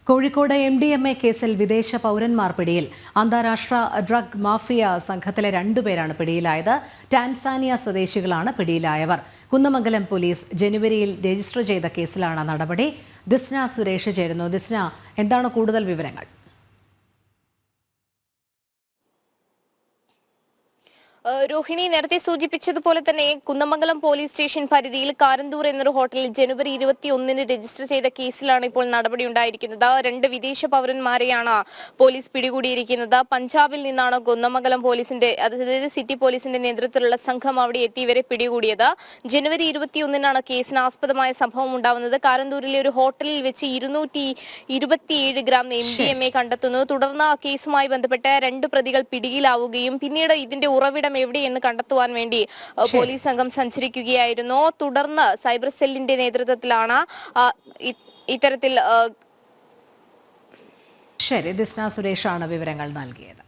Kozhikode MDMA കേസിൽ വിദേശ പൗരന്മാർ പിടിയിൽ. അന്താരാഷ്ട്ര ഡ്രഗ് മാഫിയ സംഘത്തിലെ 2 പേരാണ് പിടിയിലായത്. ടാൻസാനിയ സ്വദേശികളാണ് പിടിയിലായവർ. കുന്നമംഗലം പോലീസ് ജനുവരിയിൽ രജിസ്റ്റർ ചെയ്ത കേസിലാണ് നടപടി. ദിസ്ന സുരേഷ് ചേരുന്നു. ദിസ്ന, എന്താണ് കൂടുതൽ വിവരങ്ങൾ? രോഹിണി നേരത്തെ സൂചിപ്പിച്ചതുപോലെ തന്നെ കുന്നമംഗലം പോലീസ് സ്റ്റേഷൻ പരിധിയിൽ കാരന്തൂർ എന്നൊരു ഹോട്ടലിൽ ജനുവരി 21-ന് രജിസ്റ്റർ ചെയ്ത കേസിലാണ് ഇപ്പോൾ നടപടി ഉണ്ടായിരിക്കുന്നത്. 2 വിദേശ പൗരന്മാരെയാണ് പോലീസ് പിടികൂടിയിരിക്കുന്നത്. പഞ്ചാബിൽ നിന്നാണ് കുന്നമംഗലം പോലീസിന്റെ, അതായത് സിറ്റി പോലീസിന്റെ നേതൃത്വത്തിലുള്ള സംഘം അവിടെ എത്തി ഇവരെ പിടികൂടിയത്. ജനുവരി 21-നാണ് കേസിന് ആസ്പദമായ സംഭവം ഉണ്ടാവുന്നത്. കാരന്തൂരിലെ ഒരു ഹോട്ടലിൽ വെച്ച് 227 ഗ്രാം MDMA കണ്ടെത്തുന്നു. തുടർന്ന് കേസുമായി ബന്ധപ്പെട്ട് 2 പ്രതികൾ പിടിയിലാവുകയും പിന്നീട് ഇതിന്റെ ഉറവിടം എവിടെയെന്ന് കണ്ടെത്തുവാൻ വേണ്ടി പോലീസ് സംഘം സഞ്ചരിക്കുകയായിരുന്നു. തുടർന്ന് സൈബർ സെല്ലിന്റെ നേതൃത്വത്തിലാണ് ഇത്തരത്തിൽ ശരി, ദിസ്ന സുരേഷാണ് വിവരങ്ങൾ നൽകിയത്.